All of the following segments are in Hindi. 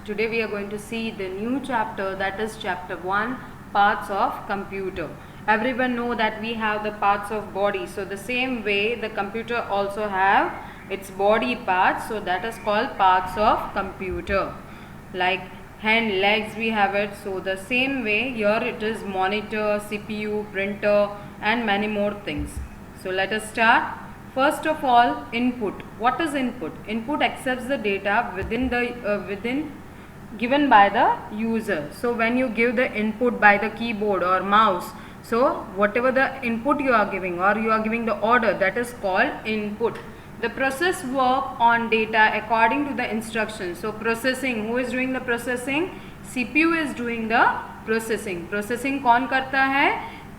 Today we are going to see the new chapter, that is chapter 1, parts of computer. Everyone know that we have the parts of body. So the same way the computer also have its body parts. So that is called parts of computer. Like hand, legs we have it. So the same way here it is monitor, CPU, printer and many more things. So let us start. First of all, input. What is input? Input accepts the data within given by the user. So when you give the input by the keyboard or mouse, so whatever the input you are giving or you are giving the order, that is called input. The process work on data according to the instructions. So processing, who is doing the processing? CPU is doing the processing. Processing कौन करता है?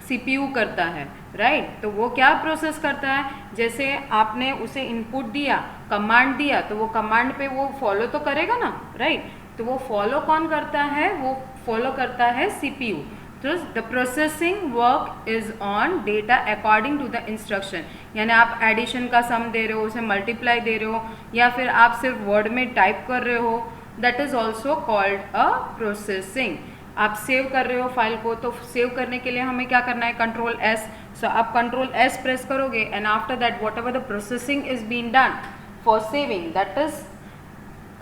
CPU करता है, राइट तो वो क्या प्रोसेस करता है? जैसे आपने उसे इनपुट दिया, कमांड दिया, तो वो कमांड पे वो फॉलो तो करेगा ना, राइट तो वो फॉलो कौन करता है? वो फॉलो करता है CPU. तो the processing work is on data according to the instruction. यानी आप एडिशन का सम दे रहे हो, उसे मल्टीप्लाई दे रहे हो, या फिर आप सिर्फ वर्ड में टाइप कर रहे हो, that is also called a processing. आप सेव कर रहे हो फाइल को, तो सेव करने के लिए हमें क्या करना है? Control S. सो आप कंट्रोल एस प्रेस करोगे and after that whatever the processing is been done for saving, that is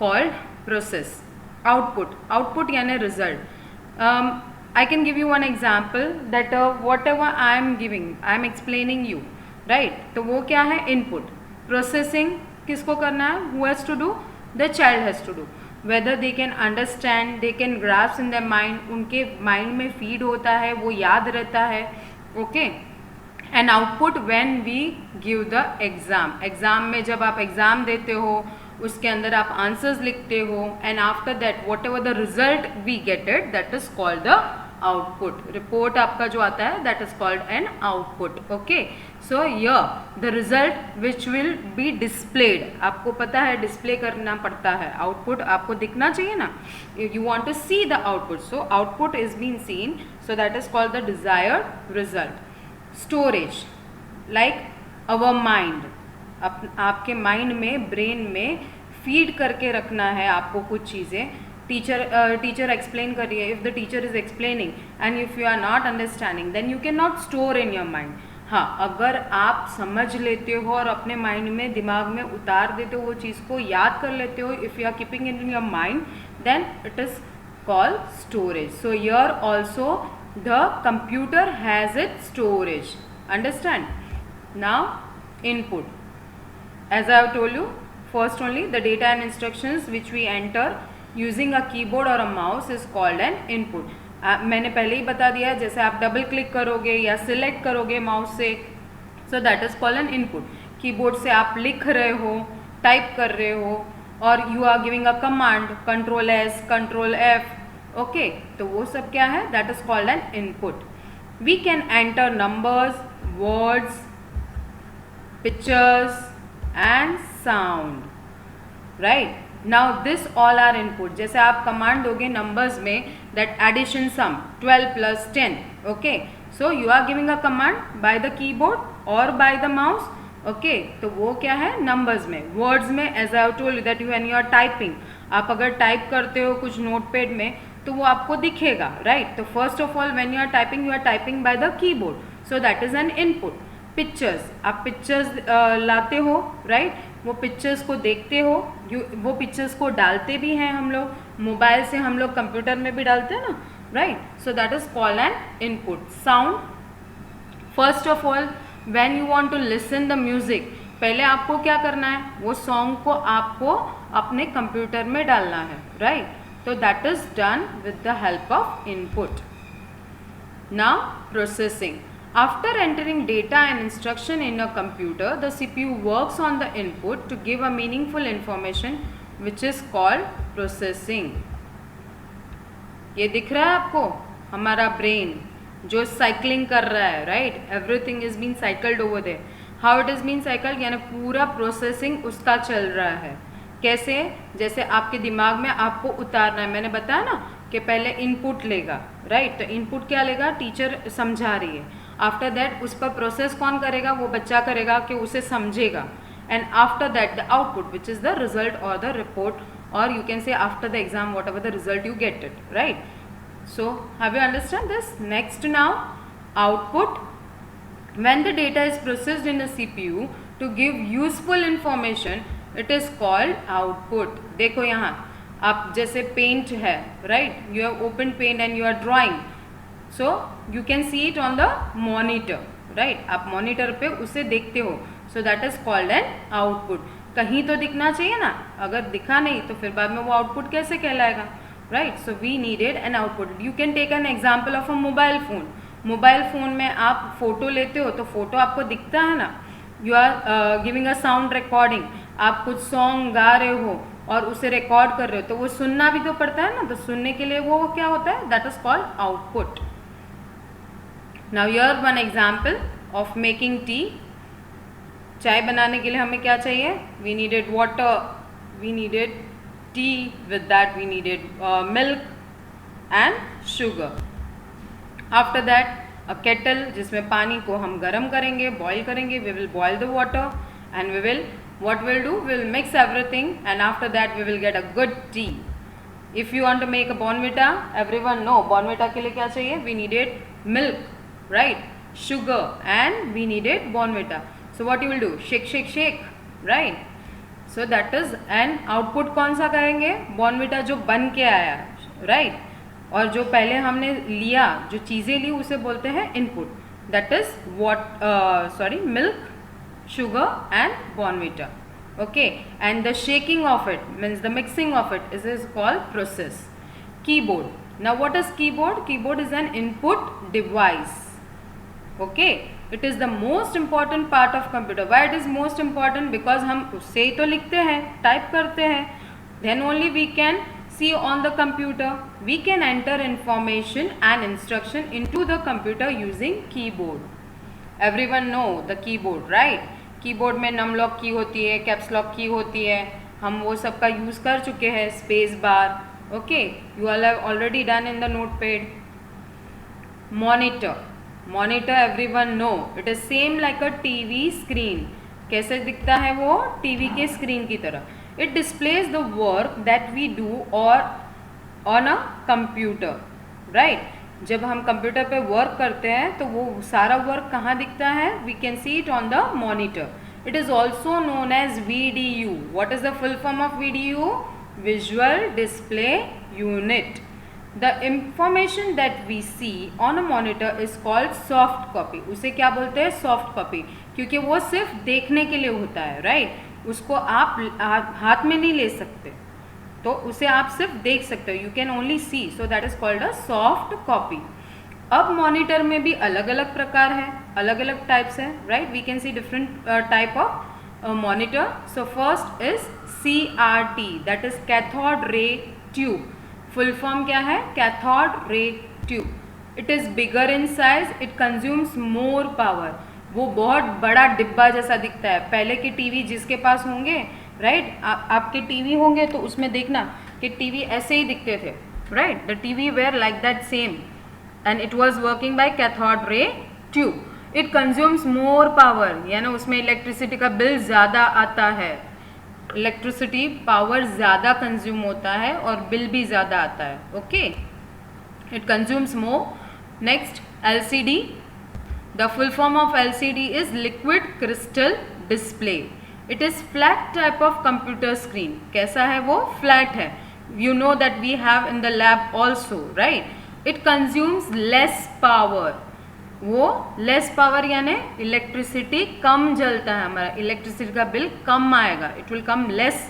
called process. Output, output यानी result. I can give you one example that whatever I am giving, I am explaining you, right? तो वो क्या है? Input. Processing किसको करना है? Who has to do? The child has to do. Whether they can understand, they can grasp in their mind, उनके mind में feed होता है, वो याद रहता है, okay? And output when we give the exam. Exam में जब आप exam देते हो, उसके अंदर आप आंसर्स लिखते हो, and after that whatever the result we get it, that is called the output. Report आपका जो आता है, that is called an output. Okay, so here the result which will be displayed. आपको पता है डिस्प्ले करना पड़ता है, आउटपुट आपको दिखना चाहिए ना, you want to see the output. So output is been seen, so that is called the desired result. Storage, like our mind. आपके माइंड में, ब्रेन में फीड करके रखना है आपको कुछ चीज़ें. टीचर एक्सप्लेन कर रही है, if the teacher is explaining and if you are not understanding then you can not store in your mind. हाँ, अगर आप समझ लेते हो और अपने माइंड में, दिमाग में उतार देते हो, वो चीज़ को याद कर लेते हो, if you are keeping in your mind then it is called storage. So here also the computer has it storage. Understand? Now input. As I have told you, first only the data and instructions which we enter using a keyboard or a mouse is called an input. मैंने पहले ही बता दिया, जैसे आप डबल क्लिक करोगे या सिलेक्ट करोगे माउस से, so that is called an input. Keyboard से आप लिख रहे हो, टाइप कर रहे हो, और you are giving a command, control S, control F, okay, तो वो सब क्या है? That is called an input. We can enter numbers, words, pictures and sound, right? Now this all are input. जैसे आप कमांड दोगे नंबर्स में, that addition sum 12 plus 10, okay, so you are giving a command by the keyboard or by the mouse, okay, तो वो क्या है? नंबर्स में. वर्ड्स में, as I have told you that when you are typing, आप अगर टाइप करते हो कुछ नोटपैड में तो वो आपको दिखेगा, राइट? तो first of all when you are typing by the keyboard, so that is an input. Pictures, आप पिक्चर्स लाते हो, राइट? वो पिक्चर्स को देखते हो, वो पिक्चर्स को डालते भी हैं हम लोग, मोबाइल से हम लोग कंप्यूटर में भी डालते हैं ना, right? So that is called an input. Sound, first of all when you want to listen the music, पहले आपको क्या करना है? वो सॉन्ग को आपको अपने कंप्यूटर में डालना है, राइट? तो that is done with the help of input. Now processing. After entering data and instruction in a computer, the CPU works on the input to give a meaningful information which is called processing. ये दिख रहा है आपको? हमारा ब्रेन जो साइकिलिंग कर रहा है, right? Everything is been cycled over there. How it is been cycled, यानी पूरा प्रोसेसिंग उसका चल रहा है. कैसे? जैसे आपके दिमाग में आपको उतारना है, मैंने बताया ना कि पहले इनपुट लेगा, राइट? तो इनपुट क्या लेगा? टीचर समझा रही है. आफ्टर दैट उस पर प्रोसेस कौन करेगा? वो बच्चा करेगा कि उसे समझेगा. And after that the output which is the result और the report or you can say after the exam, whatever the result you get it, right? So have you understand this? Next now, output. When the data is processed in the CPU to give useful information, it is called output. देखो यहाँ आप जैसे पेंट है, right? You have opened paint and you are drawing, so you can see it on the monitor, right? आप monitor पे उसे देखते हो, so that is called an output. कहीं तो दिखना चाहिए ना, अगर दिखा नहीं तो फिर बाद में वो output कैसे कहलाएगा, right? So we needed an output. You can take an example of a mobile phone. Mobile phone में आप फ़ोटो लेते हो तो फ़ोटो आपको दिखता है ना. You are giving a sound recording, आप कुछ सॉन्ग गा रहे हो और उसे रिकॉर्ड कर रहे हो तो वो सुनना भी तो पड़ता है ना, तो सुनने के लिए वो क्या होता है, that is called output. Now here one example of making tea. चाय बनाने के लिए हमें क्या चाहिए, we needed water, we needed tea, with that we needed milk and sugar. After that a kettle, जिसमें पानी को हम गर्म करेंगे, बॉईल करेंगे. We will boil the water and we will what we'll do, we'll mix everything and after that we will get a good tea. If you want to make a Bournvita, everyone know Bournvita के लिए क्या चाहिए, we needed milk, right, sugar and we needed Bournvita. So what you will do, shake shake shake, right? So that is an output. कौन सा कहेंगे, Bournvita जो बन के आया, right? और जो पहले हमने लिया, जो चीज़ें ली, उसे बोलते हैं input. That is milk, sugar and Bournvita. Okay, and the shaking of it means the mixing of it is called process. Keyboard. Now what is keyboard? Keyboard is an input device. Okay, it is the most important part of computer. Why it is most important? Because हम उससे ही तो लिखते हैं, टाइप करते हैं. Then only we can see on the computer. We can enter information and instruction into the computer using keyboard. Everyone know the keyboard, right? Keyboard में नम लॉक की होती है, कैप्स लॉक की होती है, हम वो सब का यूज़ कर चुके हैं. Space bar, okay, you all have already done in the notepad. Monitor. Monitor everyone know, it is same like a TV screen. कैसे दिखता है वो, टीवी के स्क्रीन की तरह. It displays the work that we do और ऑन अ कंप्यूटर, राइट. जब हम कंप्यूटर पे वर्क करते हैं तो वो सारा वर्क कहाँ दिखता है, we can see it on the monitor. It is also known as VDU. What is the full form of VDU? Visual display unit. The information that we see on a monitor is called soft copy. उसे क्या बोलते हैं, सॉफ्ट कॉपी, क्योंकि वो सिर्फ देखने के लिए होता है, राइट. उसको आप हाथ में नहीं ले सकते, तो उसे आप सिर्फ देख सकते हो, you can only see, so that is called a soft copy. अब मॉनिटर में भी अलग अलग प्रकार है, अलग अलग टाइप्स हैं, right. We can see different type of monitor. So first is CRT, that is cathode ray tube. Full form क्या है, cathode ray tube. It is bigger in size, it consumes more power. वो बहुत बड़ा डिब्बा जैसा दिखता है. पहले के टीवी जिसके पास होंगे, राइट, आपके टीवी होंगे तो उसमें देखना कि टीवी ऐसे ही दिखते थे, right. The TV were like that same and it was working by cathode ray tube. It consumes more power, यानी उसमें इलेक्ट्रिसिटी का बिल ज़्यादा आता है. इलेक्ट्रिसिटी पावर ज़्यादा कंज्यूम होता है और बिल भी ज़्यादा आता है. Okay, it consumes more. Next, LCD. The full form of LCD is liquid crystal display. It is flat type of computer screen. कैसा है वो, फ्लैट है. You know that we have in the lab also, right. It consumes less power. वो लेस पावर यानी इलेक्ट्रिसिटी कम जलता है, हमारा इलेक्ट्रिसिटी का बिल कम आएगा. It will come less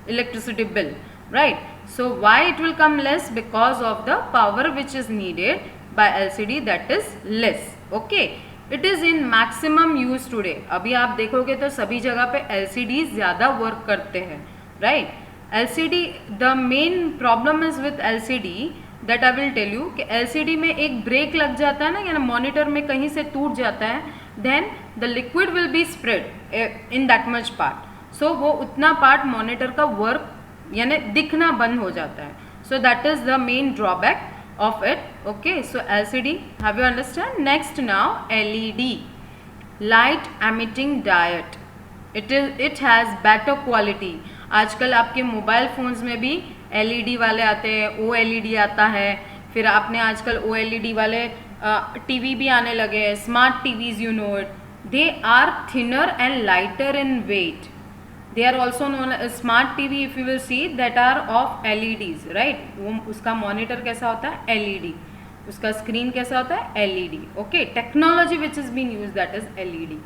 electricity bill, right. So why it will come less, because of the power which is needed bye LCD, that is less. Okay, it is in maximum use today. अभी आप देखोगे तो सभी जगह पे LCD ज़्यादा वर्क करते हैं, right. LCD, the main problem is with LCD that I will tell you कि LCD में एक ब्रेक लग जाता है ना, यानी मॉनिटर में कहीं से टूट जाता है, then the liquid will be spread in that much part. So वो उतना पार्ट मॉनिटर का वर्क यानी दिखना बंद हो जाता है. सो that is the main drawback of it. Okay, so LCD, have you understand? Next now, LED, light emitting diode. It has better quality. आजकल आपके मोबाइल फ़ोन्स में भी LED वाले आते हैं, OLED आता है, फिर आपने आजकल OLED वाले TV भी आने लगे हैं, smart TVs, you know it. They are thinner and lighter in weight. They are also known as smart TV. If you will see, that are of LEDs, right? वो उसका monitor कैसा होता है? LED. उसका screen कैसा होता है? LED. Okay. Technology which is being used, that is LED.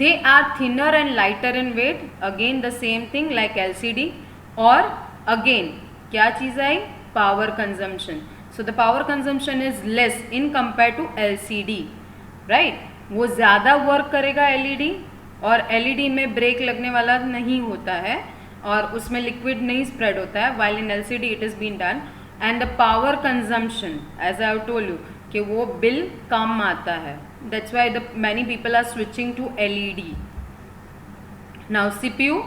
They are thinner and lighter in weight. Again the same thing like LCD. और again क्या चीज़ आई? Power consumption. So the power consumption is less in compared to LCD, right? वो ज़्यादा work करेगा LED. और LED में ब्रेक लगने वाला नहीं होता है और उसमें लिक्विड नहीं स्प्रेड होता है, while in LCD it is been done. And the power consumption as I told you कि वो बिल कम आता है. That's why the many people are switching to LED. Now CPU,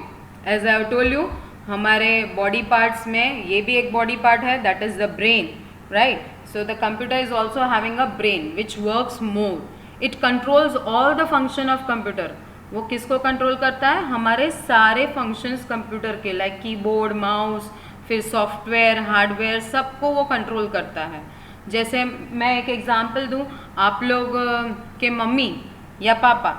as I told you, हमारे बॉडी पार्ट्स में ये भी एक बॉडी पार्ट है, that is the brain, right. So the computer is also having a brain which works more. It controls all the function of computer. वो किसको कंट्रोल करता है? हमारे सारे फंक्शंस कंप्यूटर के, लाइक कीबोर्ड, माउस, फिर सॉफ्टवेयर, हार्डवेयर, सबको वो कंट्रोल करता है. जैसे मैं एक एग्जांपल दूं, आप लोग के मम्मी या पापा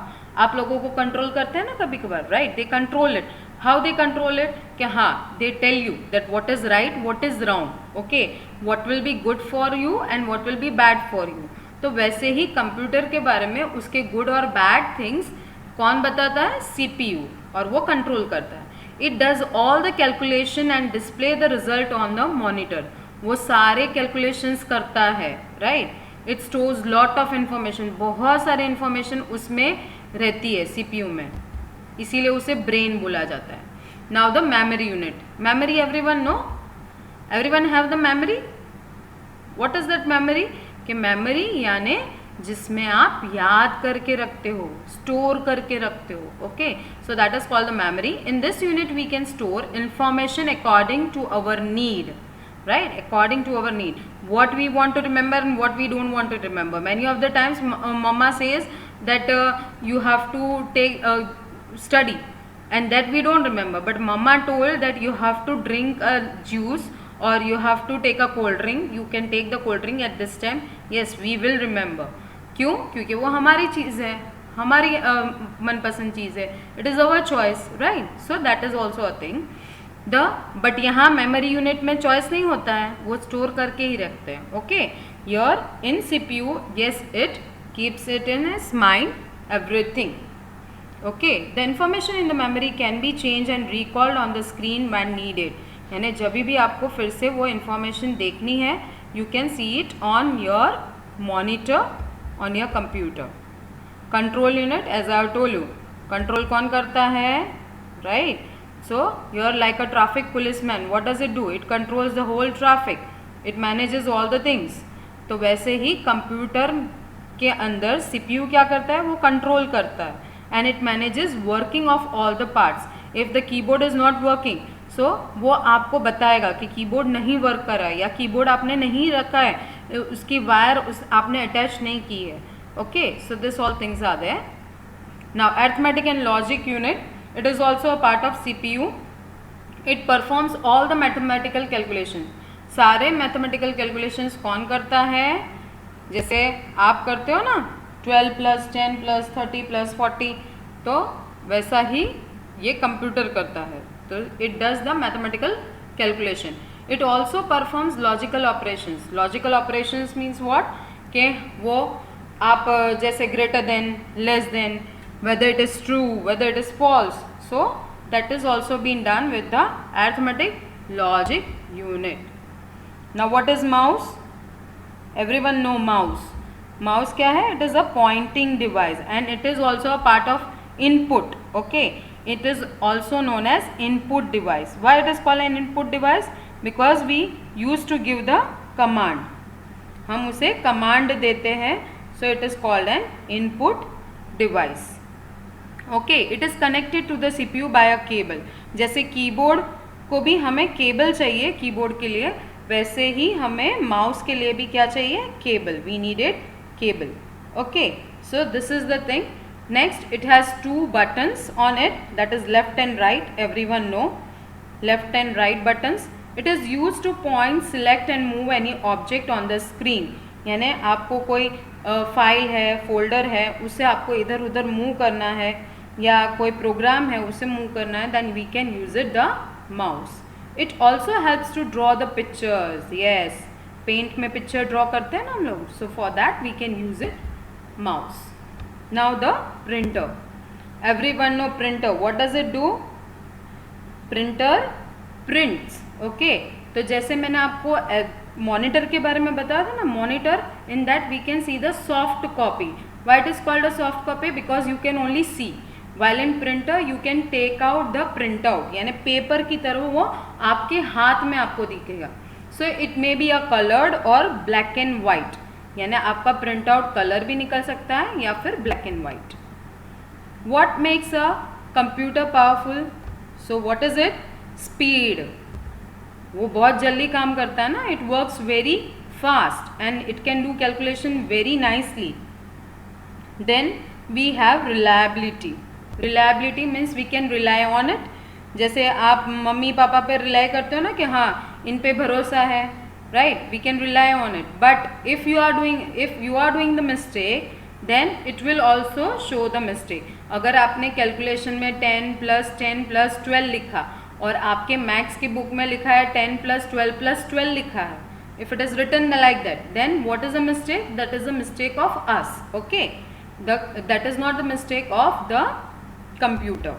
आप लोगों को कंट्रोल करते हैं ना कभी कभार, right. They control it. How they control it? कि हाँ, they tell you that what is right, what is wrong, okay, what will be good for you and what will be bad for you. तो वैसे ही कंप्यूटर के बारे में उसके गुड और बैड थिंग्स कौन बताता है? CPU. और वो कंट्रोल करता है. It does all the calculation and display the result on the monitor. वो सारे कैलकुलेशंस करता है, right. It stores lot of information. बहुत सारे इंफॉर्मेशन उसमें रहती है CPU में, इसीलिए उसे ब्रेन बोला जाता है. Now the memory unit. Memory everyone know, everyone have the memory. What is that memory? कि मेमोरी यानी जिसमें आप याद करके रखते हो, स्टोर करके रखते हो, okay. So that is called the memory. In this unit we can store information according to our need, right? According to our need, what we want to remember and what we don't want to remember. Many of the times mama says that you have to take study, and that we don't remember, but mama told that you have to drink a juice or you have to take a cold drink. You can take the cold drink at this time. Yes, we will remember. क्यों? क्योंकि वो हमारी चीज़ है, हमारी मनपसंद चीज़ है. It is our choice, right. So that is also a thing. But यहाँ मेमोरी यूनिट में चॉइस नहीं होता है, वो स्टोर करके ही रखते हैं, okay. Your in CPU, yes, it keeps it in its mind, everything, okay. The information in the memory can be changed and recalled on the screen when needed. यानी जब भी आपको फिर से वो इंफॉर्मेशन देखनी है, you can see it on your monitor, on your computer. Control unit, as I have told you, control कौन करता है, right? So you are like a traffic policeman. What does it do? It controls the whole traffic. It manages all the things. तो वैसे ही कंप्यूटर के अंदर CPU क्या करता है? वो कंट्रोल करता है. And it manages working of all the parts. If the keyboard is not working, so वो आपको बताएगा कि कीबोर्ड नहीं वर्क कर रहा है या कीबोर्ड आपने नहीं रखा है, उसकी वायर आपने अटैच नहीं की है, okay. So this all things are there. Now arithmetic and logic unit. It is also a part of CPU. It performs all the mathematical calculations. सारे mathematical calculations कौन करता है? जैसे आप करते हो ना 12 + 10 + 30 + 40, तो वैसा ही ये कंप्यूटर करता है. तो it does the mathematical calculation. It also performs logical operations. Logical operations means what? कि वो आप जैसे greater than, less than, whether it is true, whether it is false. So that is also being done with the arithmetic logic unit. Now what is mouse? Everyone know mouse. Mouse क्या है? It is a pointing device and it is also a part of input, okay. It is also known as input device. Why it is called an input device? Because we used to give the command. हम उसे command देते हैं, so it is called an input device. Okay. It is connected to the CPU by a cable. जैसे कीबोर्ड को भी हमें केबल चाहिए कीबोर्ड के लिए, वैसे ही हमें माउस के लिए भी क्या चाहिए? Cable. We needed cable, okay. So this is the thing. Next, it has 2 buttons on it, that is left and right. Everyone know left and right buttons. It is used to point, select and move any object on the screen. यानी आपको कोई फाइल है, फोल्डर है, उसे आपको इधर उधर मूव करना है या कोई प्रोग्राम है उसे मूव करना है, then we can use it the mouse. It also helps to draw the pictures. Yes, paint में पिक्चर ड्रॉ करते हैं ना हम लोग, so for that we can use it mouse. Now the printer. Everyone know printer. What does it do? Printer prints. Okay. तो जैसे मैंने आपको मॉनिटर के बारे में बताया था ना, monitor, in that we can see the soft copy. Why it is called a soft copy? Because you can only see. while in printer you can take out the printout, यानी पेपर की तरह वो आपके हाथ में आपको दिखेगा. So it may be a coloured और ब्लैक एंड वाइट, यानी आपका प्रिंट आउट कलर भी निकल सकता है या फिर black and white. What makes a computer powerful? So what is it? Speed. वो बहुत जल्दी काम करता है ना. It works very fast and it can do calculation very nicely. Then we have reliability. Reliability means we can rely on it. जैसे आप मम्मी पापा पे रिलाई करते हो ना कि हाँ इन पे भरोसा है, right, we can rely on it. But if you are doing the mistake then it will also show the mistake. अगर आपने कैलकुलेशन में 10 + 10 + 12 लिखा और आपके मैथ्स की बुक में लिखा है 10 + 12 + 12 लिखा है, if it is written like that, then what is the mistake? That is the mistake of us. Okay, that is not the mistake of the computer.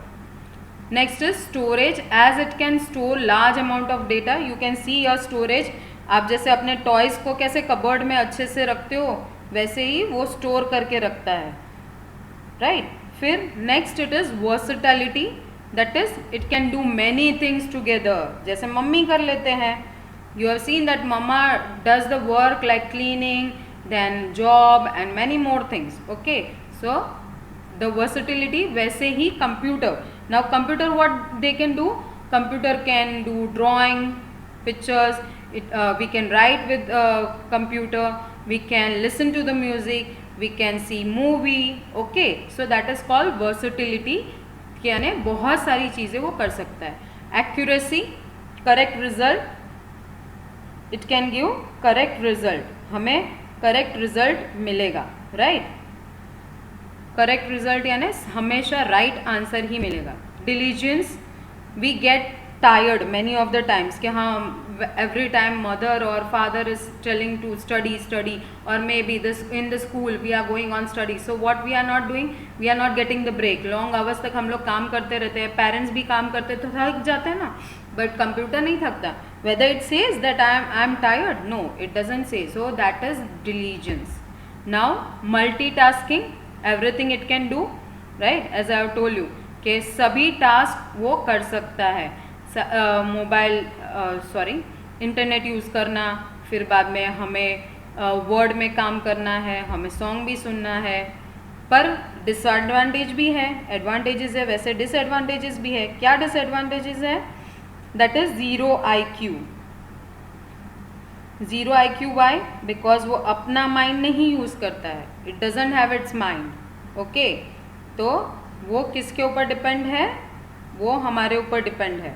Next is storage. As it can store large amount of data, you can see your storage. आप जैसे अपने टॉयज़ को कैसे कबर्ड में अच्छे से रखते हो, वैसे ही वो स्टोर करके रखता है, राइट. फिर next it is versatility. That is it can do many things together. जैसे मम्मी कर लेते हैं, you have seen that mama does the work like cleaning, then job and many more things. Okay, so the versatility. वैसे ही computer. Now computer what they can do? Computer can do drawing, pictures. We can write with computer. We can listen to the music. We can see movie. Okay, so that is called versatility. यानी बहुत सारी चीज़ें वो कर सकता है. Accuracy, correct result. It can give correct result. हमें करेक्ट रिजल्ट मिलेगा, राइट. करेक्ट रिजल्ट यानी हमेशा राइट आंसर ही मिलेगा. Diligence. We get tired many of the times कि हाँ एवरी टाइम मदर और father is telling to study और may be this in the school we are going on study. So what we are not doing, we are not getting the break. Long hours तक हम लोग काम करते रहते हैं. पेरेंट्स भी काम करते तो थक जाते हैं ना, बट कंप्यूटर नहीं थकता. Whether it says that I am tired? No, it doesn't say. So that is diligence. Now multitasking, everything it can do, right? As I have told you कि सभी टास्क वो कर सकता है. इंटरनेट यूज़ करना, फिर बाद में हमें वर्ड में काम करना है, हमें सॉन्ग भी सुनना है. पर डिसएडवांटेज भी है, एडवांटेजेस है, वैसे डिसएडवांटेजेस भी है. क्या डिसएडवांटेजेस है? That is zero IQ. Zero IQ why? Because वो अपना माइंड नहीं यूज़ करता है. It doesn't have its mind. Okay, तो वो किसके ऊपर डिपेंड है? वो हमारे ऊपर डिपेंड है,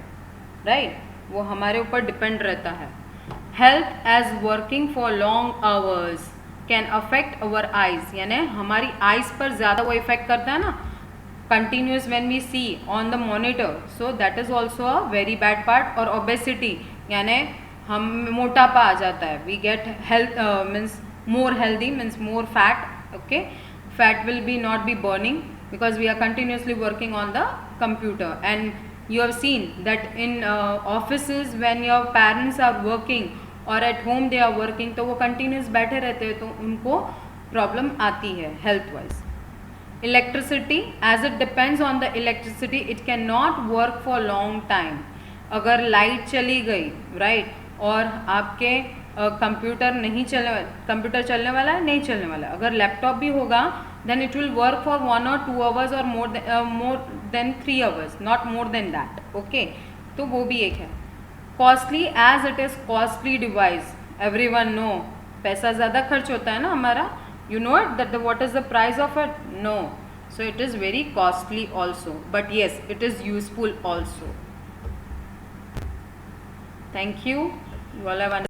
राइट. वो हमारे ऊपर डिपेंड रहता है. Health as working for long hours can affect our eyes. यानी हमारी आइज पर ज़्यादा वो इफेक्ट करता है ना, continuous when we see on the monitor. So that is also a very bad part. और obesity यानी हम मोटापा आ जाता है. We get health means more healthy, means more fat. Okay, fat will be not be burning because we are continuously working on the computer. And you have seen that in offices when your parents are working or at home they are working, तो वो continuous बैठे रहते हैं तो उनको प्रॉब्लम आती है health wise. Electricity. As it depends on the electricity it can not work for long time. अगर लाइट चली गई, राइट, और आपके कंप्यूटर कंप्यूटर चलने वाला है, नहीं चलने वाला है. अगर लैपटॉप भी होगा then it will work for 1 or 2 hours और more than 3 hours, not more than that. Okay, तो वो भी एक है. Costly. As it is costly device. Everyone no पैसा ज़्यादा खर्च होता है ना हमारा. You know it that what is the price of it? No. So it is very costly also. But yes, it is useful also. Thank you. You all have